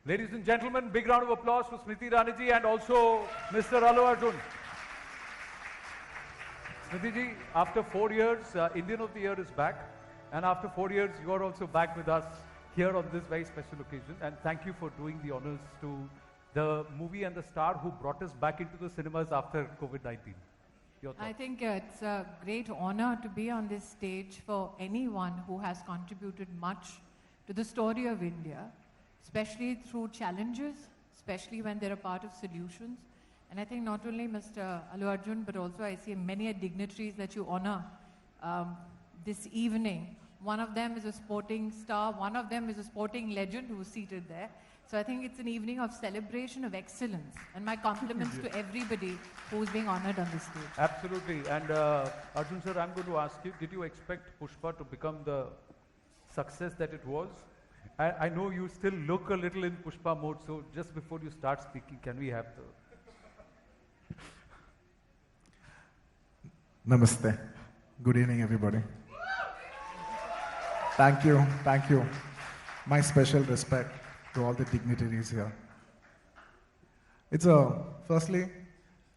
Ladies and gentlemen, big round of applause for Smriti Rani and also Mr. Allu Arjun. Smriti ji, after 4 years, Indian of the Year is back. And after 4 years, you are also back with us here on this very special occasion. And thank you for doing the honors to the movie and the star who brought us back into the cinemas after COVID-19. I think it's a great honor to be on this stage for anyone who has contributed much to the story of India, especially through challenges, especially when they're a part of solutions. And I think not only Mr. Allu Arjun, but also I see many dignitaries that you honor this evening. One of them is a sporting star, one of them is a sporting legend who is seated there. So I think it's an evening of celebration of excellence. And my compliments to everybody who's being honored on this stage. Absolutely. And Arjun sir, I'm going to ask you, did you expect Pushpa to become the success that it was? I know you still look a little in Pushpa mode, so just before you start speaking, can we have the... Namaste. Good evening, everybody. Thank you, thank you. My special respect to all the dignitaries here. Firstly,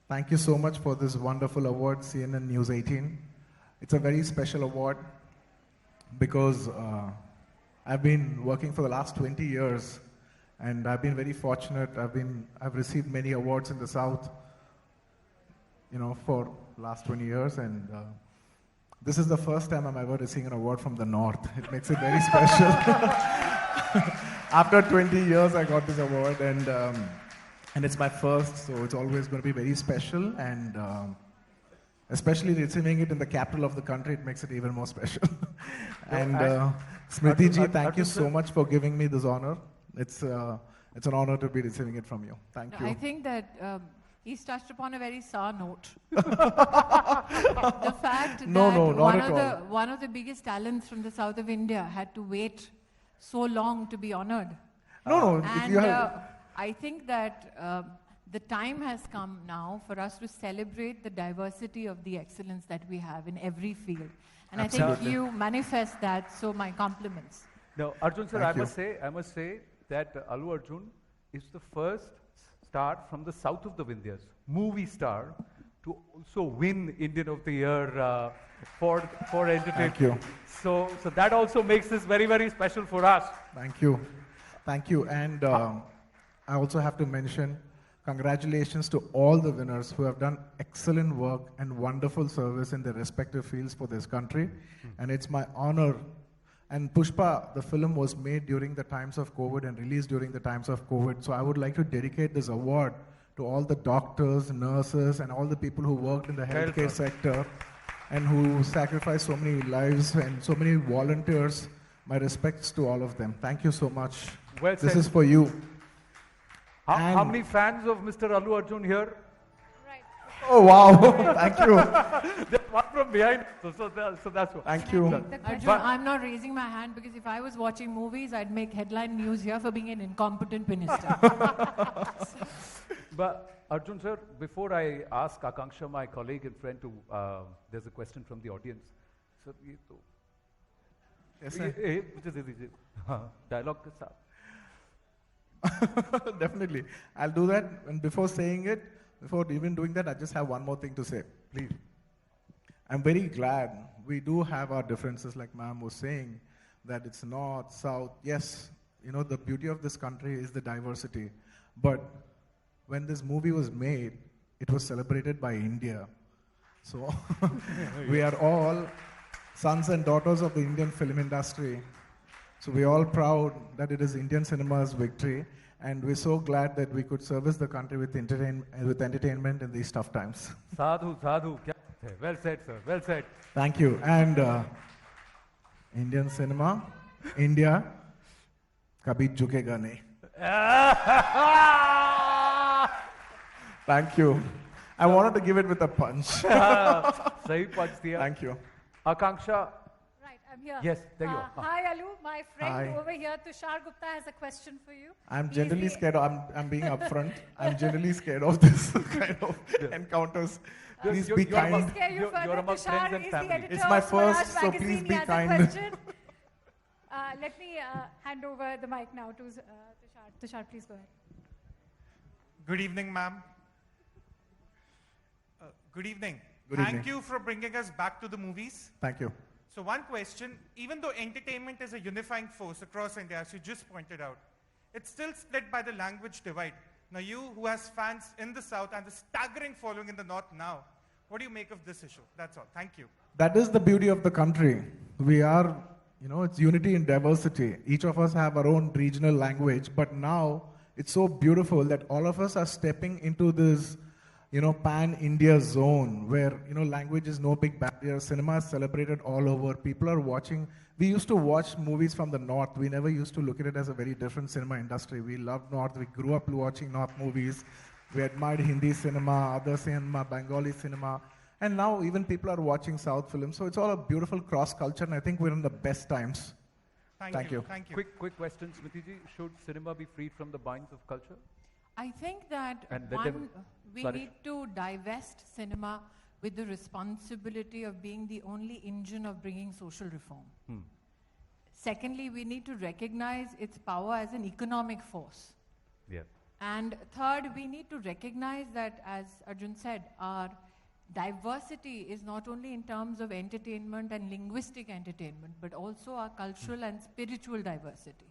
thank you so much for this wonderful award, CNN News 18. It's a very special award because I've been working for the last 20 years and I've been very fortunate. I've received many awards in the South, for last 20 years, and this is the first time I'm ever receiving an award from the North. It makes it very special. After 20 years, I got this award, and it's my first, so it's always going to be very special, and especially receiving it in the capital of the country, it makes it even more special. And Smriti ji, thank you so much for giving me this honor. It's an honor to be receiving it from you. Thank you. I think that he's touched upon a very sour note. The fact that one of the biggest talents from the south of India had to wait so long to be honored. And I think that the time has come now for us to celebrate the diversity of the excellence that we have in every field. And Absolutely. I think you manifest that, so my compliments. No, Arjun sir, I must say that Allu Arjun is the first star from the south of the Vindhyas, movie star, to also win Indian of the Year for entertainment. Thank you. So that also makes this very, very special for us. Thank you. Thank you. And I also have to mention congratulations to all the winners who have done excellent work and wonderful service in their respective fields for this country. And it's my honor. And Pushpa, the film was made during the times of COVID and released during the times of COVID. So I would like to dedicate this award to all the doctors, nurses, and all the people who worked in the healthcare sector and who sacrificed so many lives and so many volunteers. My respects to all of them. Thank you so much. Well said. This is for you. How many fans of Mr. Allu Arjun here? Right. Oh, wow. Thank you. There's one from behind, so that's what. Thank you. Arjun, I'm not raising my hand because if I was watching movies, I'd make headline news here for being an incompetent minister. But Arjun sir, before I ask Akanksha, my colleague and friend, there's a question from the audience. Sir, Yes, sir. Dialogue ke saath. Definitely. I'll do that. And before saying it, before even doing that, I just have one more thing to say. Please. I'm very glad we do have our differences, like ma'am was saying, that it's north, south. Yes, the beauty of this country is the diversity. But when this movie was made, it was celebrated by India. So we are all sons and daughters of the Indian film industry. So we're all proud that it is Indian cinema's victory, and we're so glad that we could service the country with entertainment in these tough times. Sadhu. Well said, sir. Well said. Thank you. And Indian cinema, India, kabhi jhukega nahi. Thank you. I wanted to give it with a punch. Sahi punch diya. Thank you. Akanksha. Right, I'm here. Yes, there you are. Hi, Allu. My friend Hi. over here, Tushar Gupta, has a question for you. I'm Please generally be- scared. I'm being upfront. I'm generally scared of this kind of encounters. Please be Let me kind. scare you You're further. among friends Tushar and is family. the editor It's my of Swaraj first, so magazine. please He be has a kind. question. Let me hand over the mic now to Tushar. Tushar, please go ahead. Good evening, ma'am. Good evening. Good Thank evening. you for bringing us back to the movies. Thank you. So one question, even though entertainment is a unifying force across India, as you just pointed out, it's still split by the language divide. Now you, who has fans in the South and the staggering following in the North now, what do you make of this issue? That's all. Thank you. That is the beauty of the country. We are, it's unity in diversity. Each of us have our own regional language, but now it's so beautiful that all of us are stepping into this, pan-India zone where, language is no big barrier. Cinema is celebrated all over. People are watching. We used to watch movies from the North. We never used to look at it as a very different cinema industry. We loved North. We grew up watching North movies. We admired Hindi cinema, other cinema, Bengali cinema. And now even people are watching South films. So it's all a beautiful cross culture, and I think we're in the best times. Thank you. Thank you. Quick question, Smriti ji. Should cinema be freed from the binds of culture? I think that And let them we flourish. need to divest cinema with the responsibility of being the only engine of bringing social reform. Secondly, we need to recognize its power as an economic force. Yeah. And third, we need to recognize that, as Arjun said, our diversity is not only in terms of entertainment and linguistic entertainment, but also our cultural and spiritual diversity.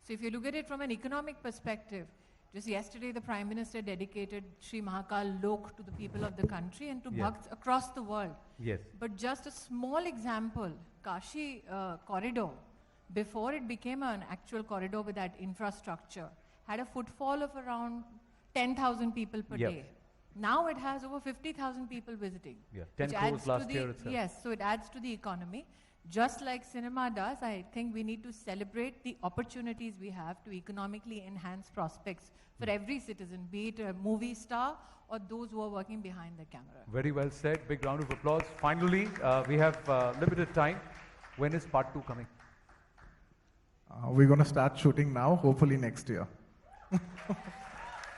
So if you look at it from an economic perspective, just yesterday the Prime Minister dedicated Sri Mahakal Lok to the people of the country and to bhakts across the world. Yes. But just a small example, Kashi corridor, before it became an actual corridor with that infrastructure, had a footfall of around 10,000 people per day. Now it has over 50,000 people visiting. Yeah, 10 which crores adds to last the- year itself. Yes, so it adds to the economy. Just like cinema does, I think we need to celebrate the opportunities we have to economically enhance prospects for every citizen, be it a movie star or those who are working behind the camera. Very well said. Big round of applause. Finally, we have limited time. When is part 2 coming? We're going to start shooting now, hopefully next year.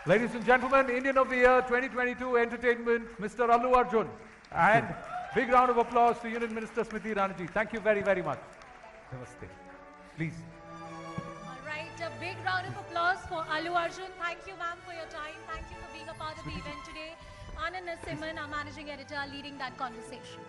Ladies and gentlemen, Indian of the Year 2022 Entertainment, Mr. Allu Arjun. And big round of applause to Union Minister Smriti Irani. Thank you very, very much. Namaste. Please. All right, a big round of applause for Allu Arjun. Thank you, ma'am, for your time. Thank you for being a part of the event today. Anand Narasimhan, our managing editor, leading that conversation.